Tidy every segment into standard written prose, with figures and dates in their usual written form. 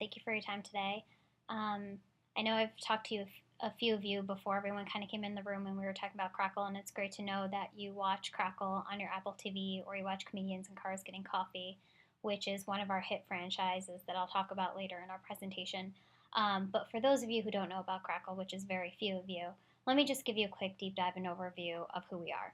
Thank you for your time today. I know I've talked to a few of you before everyone kind of came in the room and we were talking about Crackle, and it's great to know that you watch Crackle on your Apple TV or you watch Comedians in Cars Getting Coffee, which is one of our hit franchises that I'll talk about later in our presentation. But for those of you who don't know about Crackle, which is very few of you, let me just give you a quick deep dive and overview of who we are.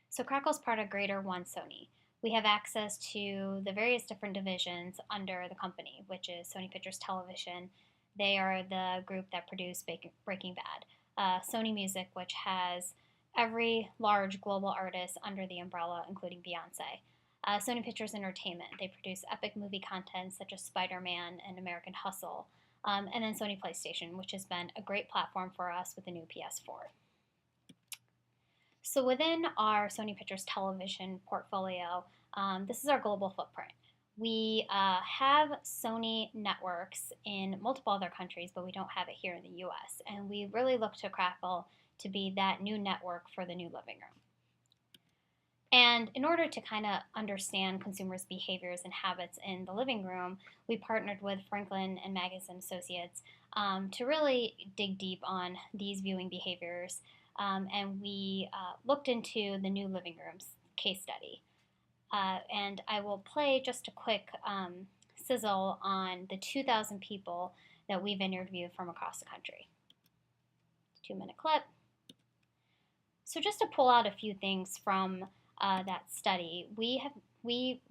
So Crackle is part of Greater One Sony. We have access to the various different divisions under the company, which is Sony Pictures Television. They are the group that produced Breaking Bad. Sony Music, which has every large global artist under the umbrella, including Beyonce. Sony Pictures Entertainment. They produce epic movie content such as Spider-Man and American Hustle. And then Sony PlayStation, which has been a great platform for us with the new PS4. So within our Sony Pictures Television portfolio, this is our global footprint. We have Sony networks in multiple other countries, but we don't have it here in the US. And we really look to Crackle to be that new network for the new living room. And in order to kind of understand consumers' behaviors and habits in the living room, we partnered with Franklin and Magazine Associates to really dig deep on these viewing behaviors. And we looked into the new living rooms case study. And I will play just a quick sizzle on the 2,000 people that we've interviewed from across the country. 2-minute clip. So just to pull out a few things from that study, we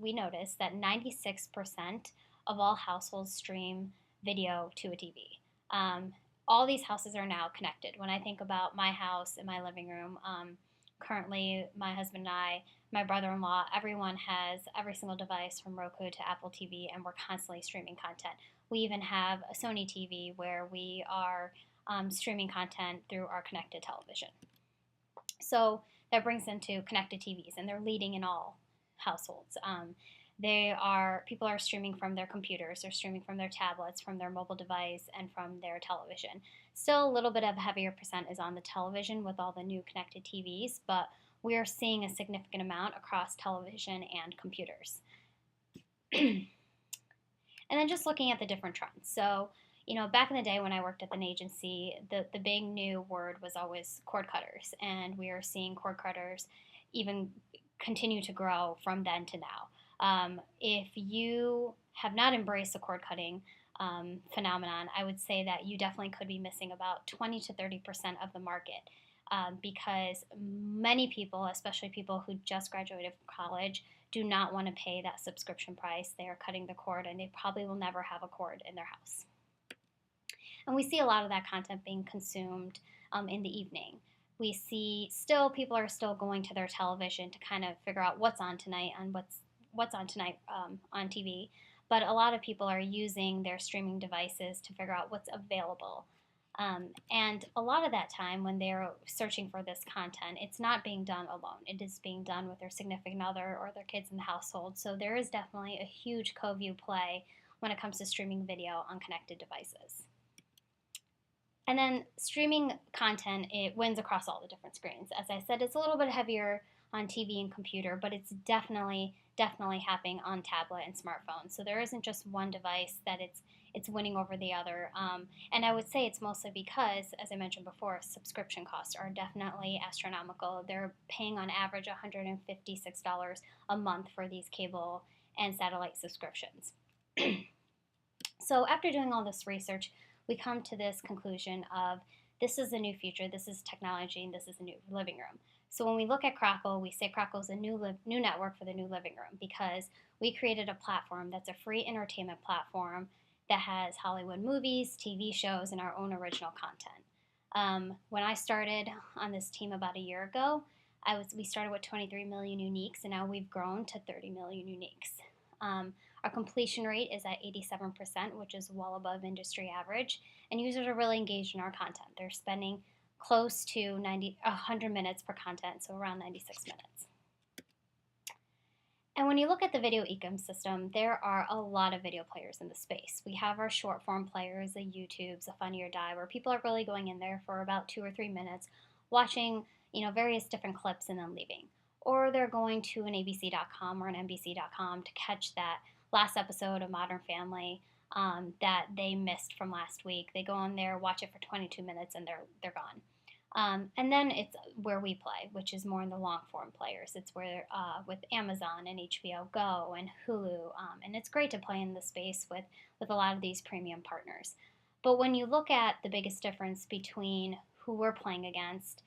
noticed that 96% of all households stream video to a TV. All these houses are now connected. When I think about my house and my living room, currently my husband and I, my brother-in-law, everyone has every single device from Roku to Apple TV, and we're constantly streaming content. We even have a Sony TV where we are streaming content through our connected television. So that brings into connected TVs, and they're leading in all households. People are streaming from their computers, they're streaming from their tablets, from their mobile device, and from their television. Still a little bit of a heavier percent is on the television with all the new connected TVs, but we are seeing a significant amount across television and computers. And then just looking at the different trends. So, back in the day when I worked at an agency, the big new word was always cord cutters, and we are seeing cord cutters even continue to grow from then to now. If you have not embraced the cord cutting phenomenon, I would say that you definitely could be missing about 20 to 30% of the market because many people, especially people who just graduated from college, do not want to pay that subscription price. They are cutting the cord, and they probably will never have a cord in their house. And we see a lot of that content being consumed in the evening. We see people are still going to their television to kind of figure out what's on tonight and what's on tonight on TV. But a lot of people are using their streaming devices to figure out what's available. And a lot of that time when they're searching for this content, it's not being done alone. It is being done with their significant other or their kids in the household. So there is definitely a huge co-view play when it comes to streaming video on connected devices. And then streaming content, it wins across all the different screens. As I said, it's a little bit heavier on TV and computer, but it's definitely happening on tablet and smartphone. So there isn't just one device that it's winning over the other. And I would say it's mostly because, as I mentioned before, subscription costs are definitely astronomical. They're paying on average $156 a month for these cable and satellite subscriptions. So after doing all this research, we come to this conclusion of this is the new future, this is technology, and this is the new living room. So when we look at Crackle, we say Crackle is a new network for the new living room because we created a platform that's a free entertainment platform that has Hollywood movies, TV shows, and our own original content. When I started on this team about a year ago, we started with 23 million uniques, and now we've grown to 30 million uniques. Our completion rate is at 87%, which is well above industry average, and users are really engaged in our content. They're spending close to 100 minutes per content, so around 96 minutes. And when you look at the video ecosystem, there are a lot of video players in the space. We have our short form players, the YouTubes, the Funny or Die, where people are really going in there for about 2 or 3 minutes, watching various different clips and then leaving. Or they're going to an abc.com or an nbc.com to catch that last episode of Modern Family that they missed from last week. They go on there, watch it for 22 minutes, and they're gone. And then it's where we play, which is more in the long form players. It's where with Amazon and HBO Go and Hulu, and it's great to play in the space with a lot of these premium partners. But when you look at the biggest difference between who we're playing against,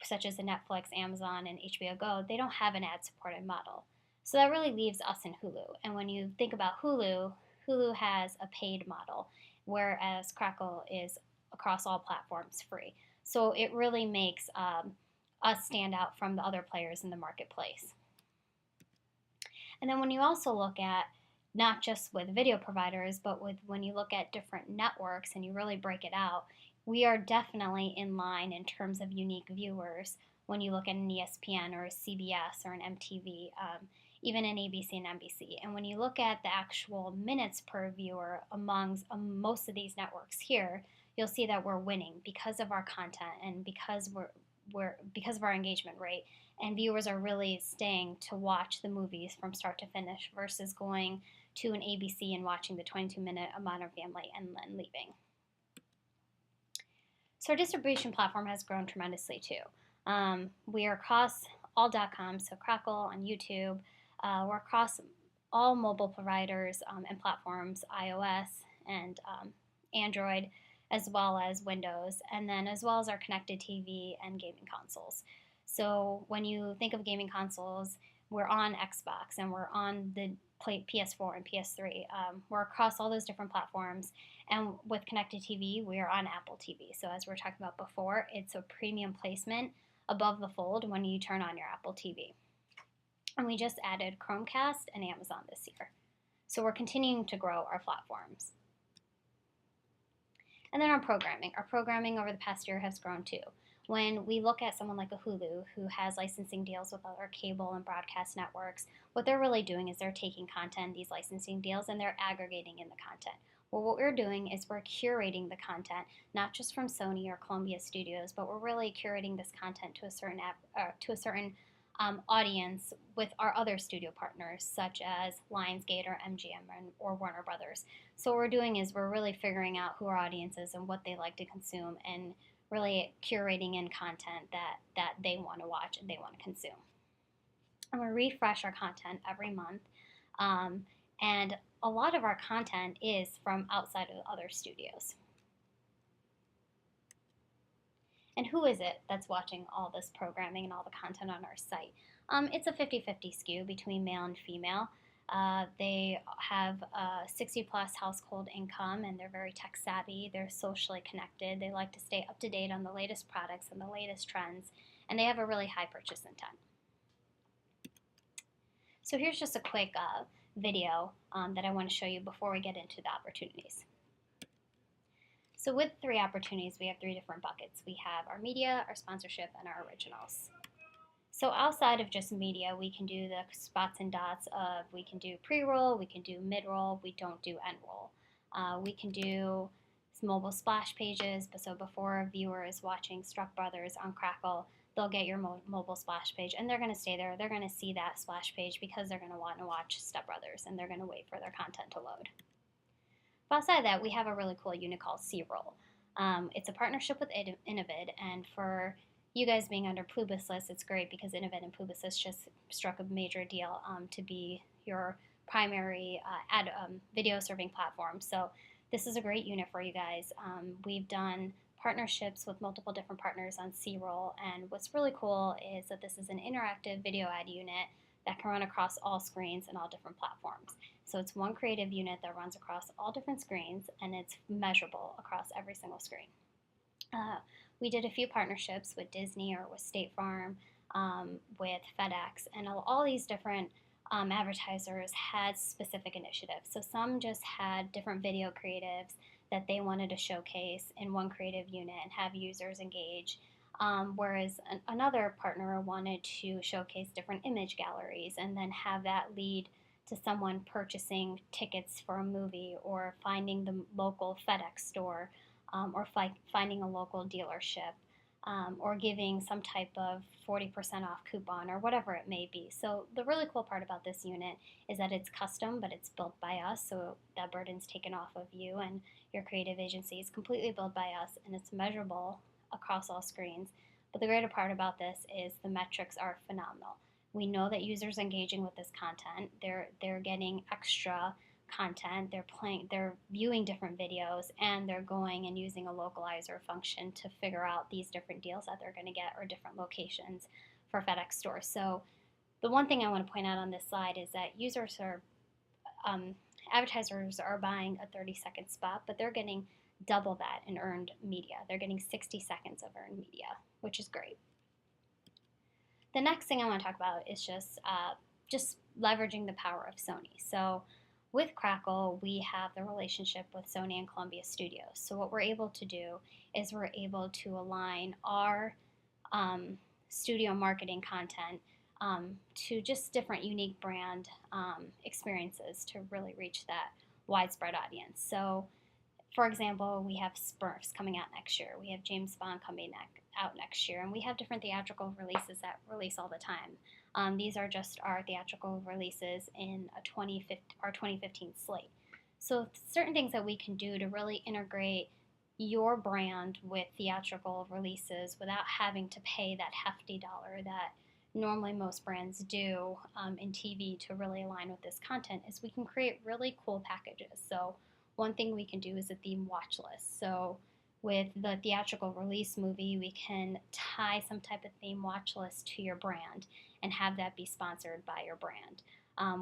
such as the Netflix, Amazon, and HBO Go, they don't have an ad-supported model. So that really leaves us in Hulu. And when you think about Hulu, Hulu has a paid model, whereas Crackle is across all platforms free. So it really makes us stand out from the other players in the marketplace. And then when you also look at not just with video providers, but when you look at different networks and you really break it out, we are definitely in line in terms of unique viewers when you look at an ESPN or a CBS or an MTV, even an ABC and NBC. And when you look at the actual minutes per viewer amongst most of these networks here, you'll see that we're winning because of our content and because because of our engagement rate. And viewers are really staying to watch the movies from start to finish versus going to an ABC and watching the 22-minute A Modern Family and then leaving. So our distribution platform has grown tremendously too. We are across all .coms, so Crackle on YouTube. We're across all mobile providers and platforms, iOS and Android, as well as Windows, and then as well as our connected TV and gaming consoles. So when you think of gaming consoles, we're on Xbox and we're on the PS4 and PS3. We're across all those different platforms. And with connected TV, we're on Apple TV. So as we were talking about before, it's a premium placement above the fold when you turn on your Apple TV. And we just added Chromecast and Amazon this year. So we're continuing to grow our platforms. And then our programming over the past year has grown too. When we look at someone like a Hulu who has licensing deals with other cable and broadcast networks, what they're really doing is they're taking content, these licensing deals, and they're aggregating in the content. Well, what we're doing is we're curating the content, not just from Sony or Columbia Studios, but we're really curating this content to a certain audience with our other studio partners, such as Lionsgate or MGM or Warner Brothers. So what we're doing is we're really figuring out who our audience is and what they like to consume, and really curating in content that they want to watch and they want to consume. And we refresh our content every month. And a lot of our content is from outside of other studios. And who is it that's watching all this programming and all the content on our site? It's a 50-50 skew between male and female. They have 60-plus household income, and they're very tech savvy. They're socially connected. They like to stay up to date on the latest products and the latest trends, and they have a really high purchase intent. So here's just a quick video that I want to show you before we get into the opportunities. So with 3 opportunities, we have 3 different buckets. We have our media, our sponsorship, and our originals. So outside of just media, we can do the spots and dots of, we can do pre-roll, we can do mid-roll, we don't do end-roll. We can do mobile splash pages, so before a viewer is watching Struck Brothers on Crackle, they'll get your mobile splash page, and they're going to stay there. They're going to see that splash page because they're going to want to watch Step Brothers, and they're going to wait for their content to load. But outside of that, we have a really cool unit called C-Roll. It's a partnership with Innovid, and for you guys being under Publicis, it's great because Innovid and Publicis just struck a major deal to be your primary video serving platform. So this is a great unit for you guys. We've done partnerships with multiple different partners on C-Roll, and what's really cool is that this is an interactive video ad unit that can run across all screens and all different platforms. So it's one creative unit that runs across all different screens, and it's measurable across every single screen. We did a few partnerships with Disney or with State Farm, with FedEx, and all these different advertisers had specific initiatives. So some just had different video creatives that they wanted to showcase in one creative unit and have users engage. Whereas another partner wanted to showcase different image galleries and then have that lead to someone purchasing tickets for a movie or finding the local FedEx store or finding a local dealership. or giving some type of 40% off coupon or whatever it may be. So the really cool part about this unit is that it's custom, but it's built by us, so that burden's taken off of you and your creative agency. It's completely built by us, and it's measurable across all screens. But the greater part about this is the metrics are phenomenal. We know that users engaging with this content, they're getting extra content, they're viewing different videos, and they're going and using a localizer function to figure out these different deals that they're going to get or different locations for FedEx stores. So the one thing I want to point out on this slide is that advertisers are buying a 30-second spot, but they're getting double that in earned media. They're getting 60 seconds of earned media, which is great. The next thing I want to talk about is just leveraging the power of Sony. So with Crackle, we have the relationship with Sony and Columbia Studios. So what we're able to do is we're able to align our studio marketing content to just different unique brand experiences to really reach that widespread audience. So for example, we have Smurfs coming out next year. We have James Bond coming out next year. And we have different theatrical releases that release all the time. These are just our theatrical releases in our 2015 slate. So certain things that we can do to really integrate your brand with theatrical releases without having to pay that hefty dollar that normally most brands do in TV to really align with this content is we can create really cool packages. So one thing we can do is a theme watch list. So with the theatrical release movie, we can tie some type of theme watch list to your brand and have that be sponsored by your brand.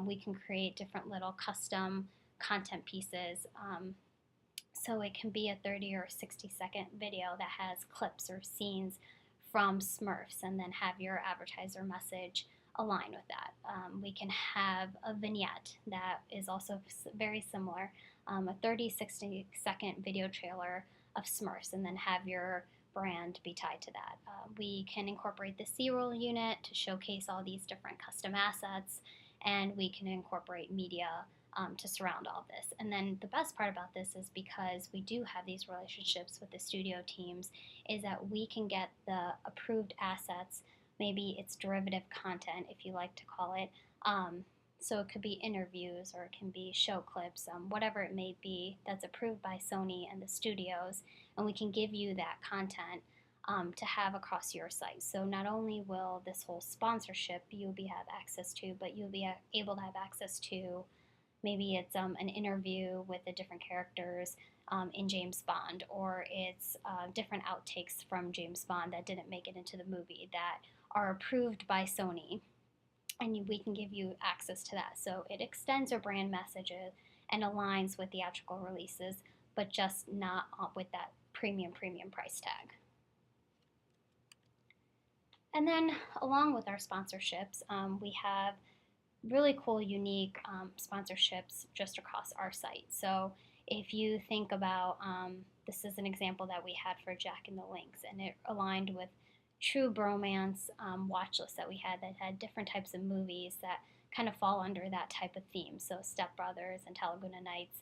We can create different little custom content pieces. So it can be a 30 or 60-second video that has clips or scenes from Smurfs and then have your advertiser message align with that. We can have a vignette that is also very similar, a 30-60-second video trailer of Smurfs and then have your brand be tied to that. We can incorporate the C-roll unit to showcase all these different custom assets, and we can incorporate media to surround all this. And then the best part about this is because we do have these relationships with the studio teams is that we can get the approved assets, maybe it's derivative content if you like to call it, so it could be interviews or it can be show clips, whatever it may be that's approved by Sony and the studios, and we can give you that content to have across your site. So not only will this whole sponsorship have access to, but you'll be able to have access to maybe it's an interview with the different characters in James Bond, or it's different outtakes from James Bond that didn't make it into the movie that are approved by Sony, and we can give you access to that. So it extends your brand messages and aligns with theatrical releases, but just not with that premium price tag. And then along with our sponsorships, we have really cool, unique sponsorships just across our site. So if you think about, this is an example that we had for Jack and the Lynx, and it aligned with True Bromance watch list that we had that had different types of movies that kind of fall under that type of theme. So Step Brothers and Talladega Nights,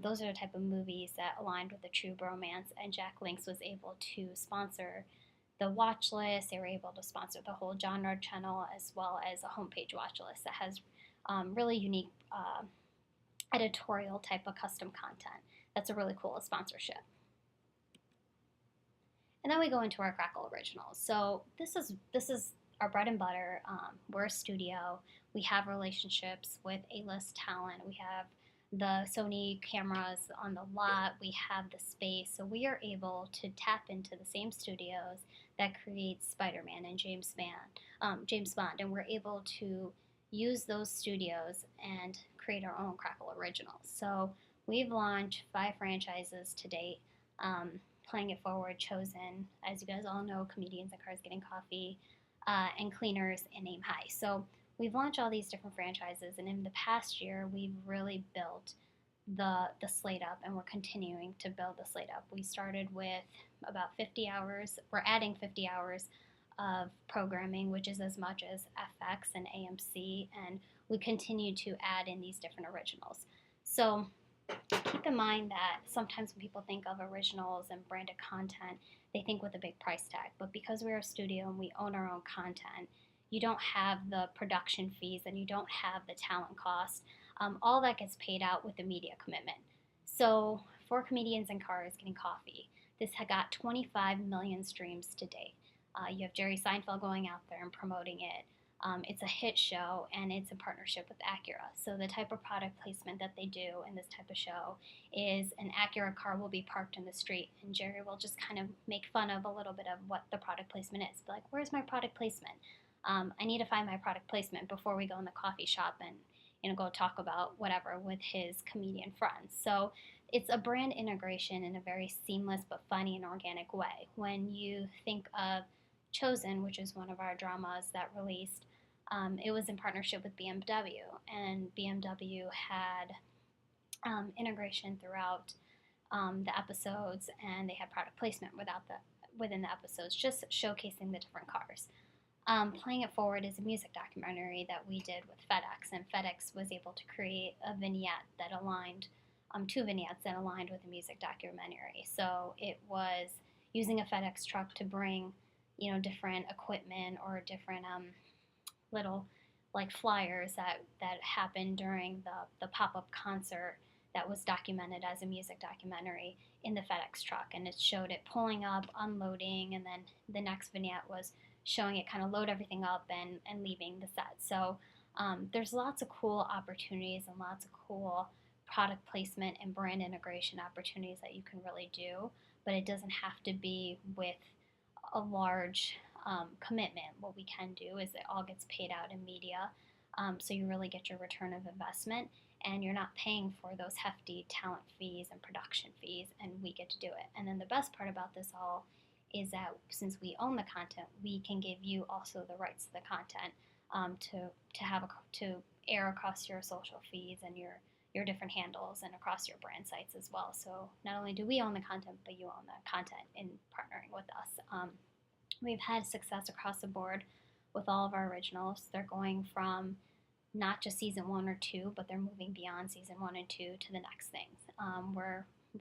those are the type of movies that aligned with the True Bromance, and Jack Lynx was able to sponsor the watch list. They were able to sponsor the whole genre channel as well as a homepage watch list that has really unique editorial type of custom content. That's a really cool sponsorship. And then we go into our Crackle Originals. So this is our bread and butter. We're a studio. We have relationships with A-list talent. We have the Sony cameras on the lot. We have the space. So we are able to tap into the same studios that create Spider-Man and James Bond. And we're able to use those studios and create our own Crackle Originals. So we've launched 5 franchises to date. Playing It Forward, Chosen, as you guys all know, Comedians and Cars Getting Coffee, and Cleaners, and Aim High. So we've launched all these different franchises, and in the past year, we've really built the slate up, and we're continuing to build the slate up. We started with about 50 hours. We're adding 50 hours of programming, which is as much as FX and AMC, and we continue to add in these different originals. So keep in mind that sometimes when people think of originals and branded content, they think with a big price tag. But because we're a studio and we own our own content, you don't have the production fees and you don't have the talent cost. All that gets paid out with the media commitment. So for Comedians in Cars Getting Coffee, this had got 25 million streams to date. You have Jerry Seinfeld going out there and promoting it. It's a hit show and it's in partnership with Acura. So the type of product placement that they do in this type of show is an Acura car will be parked in the street and Jerry will just kind of make fun of a little bit of what the product placement is. Like, where's my product placement? I need to find my product placement before we go in the coffee shop and go talk about whatever with his comedian friends. So it's a brand integration in a very seamless but funny and organic way. When you think of Chosen, which is one of our dramas that released, it was in partnership with BMW, and BMW had integration throughout the episodes, and they had product placement within the episodes, just showcasing the different cars. Playing It Forward is a music documentary that we did with FedEx, and FedEx was able to create a vignette that aligned, two vignettes that aligned with the music documentary. So it was using a FedEx truck to bring, different equipment or different little like flyers that happened during the pop-up concert that was documented as a music documentary in the FedEx truck, and it showed it pulling up, unloading, and then the next vignette was showing it kind of load everything up and leaving the set. So there's lots of cool opportunities and lots of cool product placement and brand integration opportunities that you can really do, but it doesn't have to be with a large commitment. What we can do is it all gets paid out in media, so you really get your return of investment, and you're not paying for those hefty talent fees and production fees, and we get to do it. And then the best part about this all is that since we own the content, we can give you also the rights to the content, to air across your social feeds and your different handles and across your brand sites as well. So not only do we own the content, but you own the content in partnering with us. We've had success across the board with all of our originals. They're going from not just season 1 or 2, but they're moving beyond season 1 and 2 to the next things.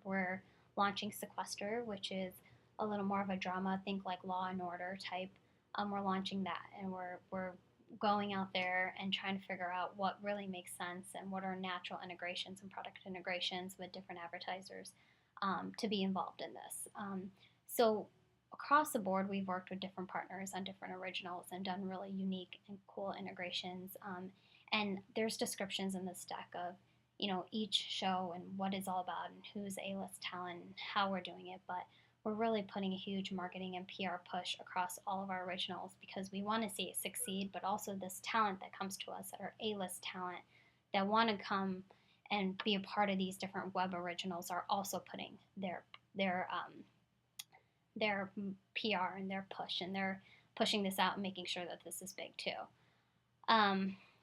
We're launching Sequester, which is a little more of a drama, think like Law and Order type. We're launching that, and we're going out there and trying to figure out what really makes sense and what are natural integrations and product integrations with different advertisers to be involved in this. So across the board, we've worked with different partners on different originals and done really unique and cool integrations. And there's descriptions in this deck of each show and what it's all about and who's A-list talent and how we're doing it. But we're really putting a huge marketing and PR push across all of our originals because we want to see it succeed, but also this talent that comes to us that are A-list talent that want to come and be a part of these different web originals are also putting their PR and their push, and they're pushing this out and making sure that this is big too.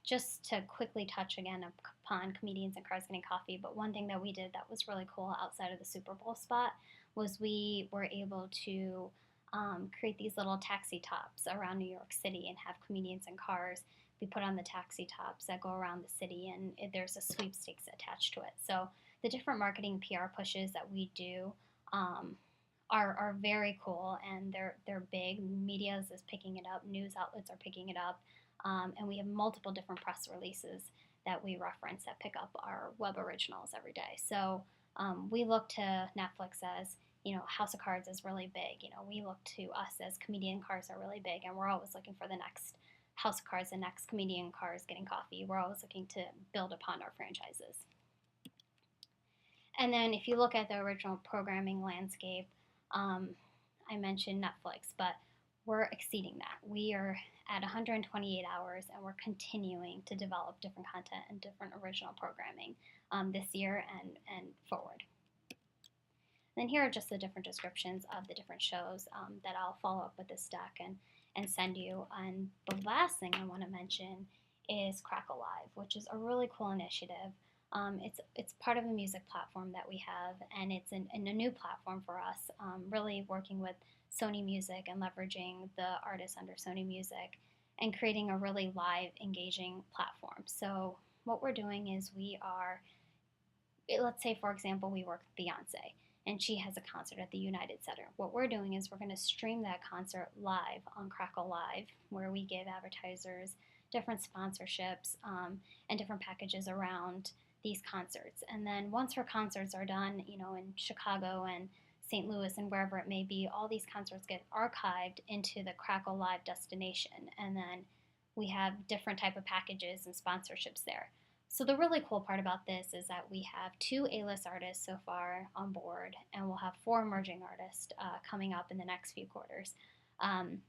Just to quickly touch again upon Comedians in Cars Getting Coffee, but one thing that we did that was really cool outside of the Super Bowl spot was we were able to create these little taxi tops around New York City and have comedians in cars be put on the taxi tops that go around the city, and there's a sweepstakes attached to it. So the different marketing PR pushes that we do are very cool, and they're big. Media is picking it up, news outlets are picking it up, and we have multiple different press releases that we reference that pick up our web originals every day. So we look to Netflix as, House of Cards is really big. We look to us as Comedian Cars are really big, and we're always looking for the next House of Cards, the next Comedian Cars Getting Coffee. We're always looking to build upon our franchises. And then if you look at the original programming landscape, I mentioned Netflix, but we're exceeding that. We are at 128 hours, and we're continuing to develop different content and different original programming this year and forward. Then here are just the different descriptions of the different shows that I'll follow up with this deck and send you. And the last thing I want to mention is Crackle Live, which is a really cool initiative. It's part of a music platform that we have, and it's a new platform for us, really working with Sony Music and leveraging the artists under Sony Music and creating a really live, engaging platform. So what we're doing is let's say, for example, we work with Beyonce and she has a concert at the United Center. What we're doing is we're going to stream that concert live on Crackle Live, where we give advertisers different sponsorships and different packages around these concerts. And then once her concerts are done, in Chicago and St. Louis and wherever it may be, all these concerts get archived into the Crackle Live destination, and then we have different type of packages and sponsorships there. So the really cool part about this is that we have 2 A-list artists so far on board, and we'll have 4 emerging artists coming up in the next few quarters. And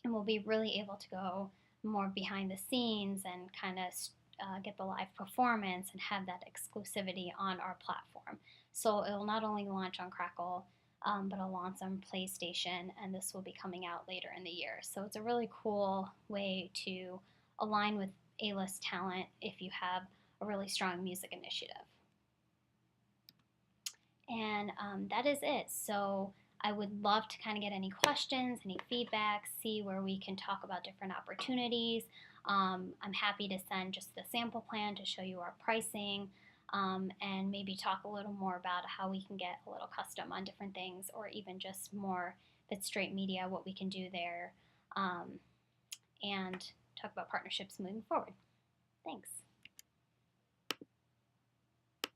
we'll be really able to go more behind the scenes and kind of get the live performance and have that exclusivity on our platform. So it will not only launch on Crackle, but it'll launch on PlayStation, and this will be coming out later in the year. So it's a really cool way to align with A-list talent if you have a really strong music initiative. And that is it. So I would love to kind of get any questions, any feedback, see where we can talk about different opportunities. I'm happy to send just the sample plan to show you our pricing, and maybe talk a little more about how we can get a little custom on different things, or even just more if it's straight media, what we can do there, and talk about partnerships moving forward.